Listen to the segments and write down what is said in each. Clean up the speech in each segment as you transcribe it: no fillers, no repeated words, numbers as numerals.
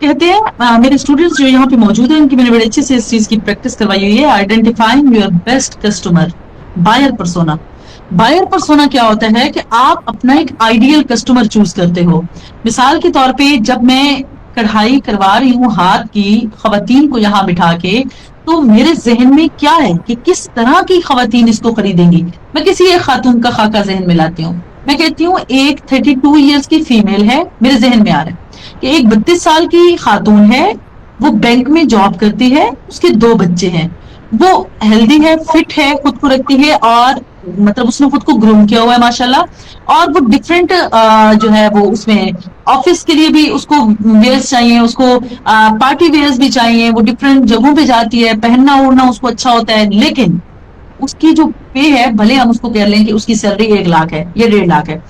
कहते हैं मेरे स्टूडेंट्स जो यहाँ पे मौजूद हैं उनकी मैंने बड़े अच्छे से इस चीज की प्रैक्टिस करवाई हुई है, identifying your best customer, buyer persona. Buyer persona क्या होता है कि आप अपना एक आइडियल कस्टमर चूज करते हो। मिसाल के तौर पे जब मैं कढ़ाई करवा रही हूँ हाथ की खवातीन को यहाँ बिठा के, तो मेरे जहन में क्या है कि किस तरह की खवातीन इसको खरीदेंगी। मैं किसी एक खातून का खाका जहन में लाती हूँ। मैं कहती हूँ एक 32 ईयर्स की फीमेल है, मेरे जहन में आ रहा है कि एक 32 साल की खातून है, वो बैंक में जॉब करती है, उसके 2 बच्चे हैं, वो हेल्दी है, फिट है, खुद को रखती है, और मतलब उसने खुद को ग्रूम किया हुआ है माशाल्लाह। और वो डिफरेंट जो है वो उसमें ऑफिस के लिए भी उसको वेयर्स चाहिए, उसको पार्टी वेयर्स भी चाहिए, वो डिफरेंट जगहों पे जाती है, पहनना ओढ़ना उसको अच्छा होता है। लेकिन उसकी जो पे है, भले हम उसको कह लें कि उसकी सैलरी 1 लाख है या 1.5 लाख है,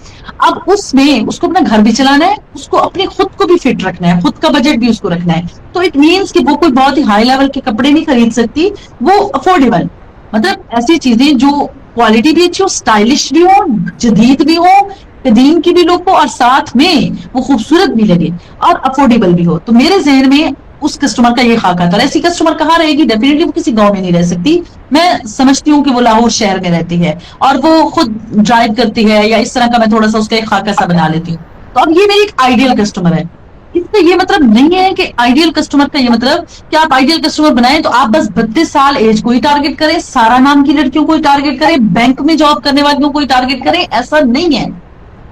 अब उसमें उसको अपना घर भी चलाना है, उसको अपने खुद को भी फिट रखना है, खुद का बजट भी उसको रखना है। तो इट मीन्स कि वो कोई बहुत ही हाई लेवल के कपड़े नहीं खरीद सकती, वो अफोर्डेबल, मतलब ऐसी चीजें जो क्वालिटी भी अच्छी हो, स्टाइलिश भी हो, जदीद भी हो, कदीम की भी लुक हो, और साथ में वो खूबसूरत भी लगे और अफोर्डेबल भी हो। तो मेरे जहन में उस कस्टमर का ये खाका था। ऐसी कस्टमर कहाँ रहेगी? डेफिनेटली वो किसी गांव में नहीं रह सकती। मैं समझती हूँ कि वो लाहौर शहर में रहती है और वो खुद ड्राइव करती है, या इस तरह का मैं थोड़ा सा उसका एक खाका सा बना लेती हूँ। तो अब ये मेरी एक आइडियल कस्टमर है। इसका ये मतलब नहीं है कि आइडियल कस्टमर का ये मतलब कि आप आइडियल कस्टमर बनाएं तो आप बस 32 साल एज को ही टारगेट करें, सारा नाम की लड़कियों को ही टारगेट करें, बैंक में जॉब करने वालों को ही टारगेट करें, ऐसा नहीं है।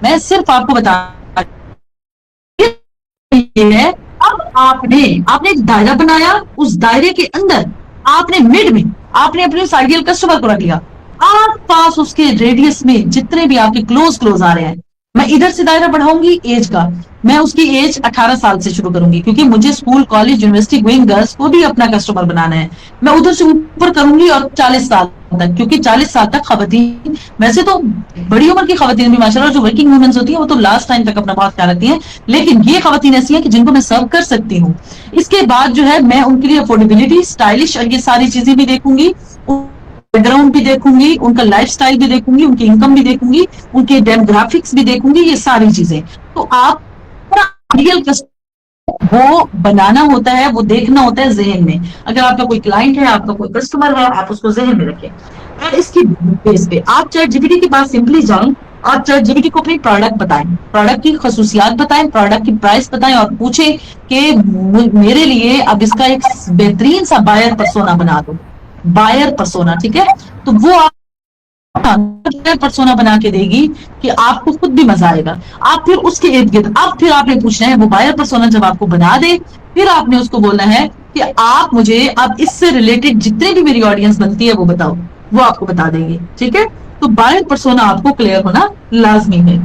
मैं सिर्फ आपको बता ये है, अब आपने एक दायरा बनाया, उस दायरे के अंदर आपने मिड में आपने अपने उस आइडियल कस्टमर को रख लिया। आप पास उसके रेडियस में जितने भी आपके क्लोज आ रहे हैं, मैं इधर से दायरा बढ़ाऊंगी एज का, मैं उसकी एज 18 साल से शुरू करूंगी, क्योंकि मुझे school college university going girls को भी अपना कस्टमर बनाना है। मैं उधर से ऊपर करूंगी और 40 साल तक, क्योंकि 40 साल तक खवातीन, वैसे तो बड़ी उम्र की खवातीन भी माशाल्लाह जो वर्किंग वुमेन्स होती हैं वो तो लास्ट टाइम तक अपना बहुत ख्याल रखती हैं, लेकिन ये खवातीन ऐसी हैं कि जिनको मैं सर्व कर सकती हूँ। इसके बाद जो है मैं उनके लिए अफोर्डेबिलिटी, स्टाइलिश और ये सारी चीजें भी देखूंगी, बैकग्राउंड भी देखूंगी, उनका लाइफस्टाइल भी देखूंगी, उनकी इनकम भी देखूंगी, उनके डेमोग्राफिक्स भी देखूंगी, ये सारी चीजें। तो आप आइडियल वो बनाना होता है, वो देखना होता है जहन में। अगर आपका कोई क्लाइंट है, आपका कोई कस्टमर है, आप उसको जहन में रखें और इसकी बेस पे आप चैट जीपीटी के पास सिंपली जाएं और चैट जीपीटी को अपनी प्रोडक्ट बताएं, प्रोडक्ट की खसूसियात बताएं, प्रोडक्ट की प्राइस बताएं और पूछें कि मेरे लिए अब इसका एक बेहतरीन सा बायर पर्सोना बना दो, बायर पर्सोना, ठीक है। तो वो आप पर्सोना बना के देगी कि आपको खुद भी मजा आएगा। आप फिर उसके इर्द गिर्द अब फिर आपने पूछना है, वो बायर पर्सोना जब आपको बना दे, फिर आपने उसको बोलना है कि आप मुझे अब इससे रिलेटेड जितने भी मेरी ऑडियंस बनती है वो बताओ, वो आपको बता देंगे, ठीक है। तो बायर पर्सोना आपको क्लियर होना लाजमी है।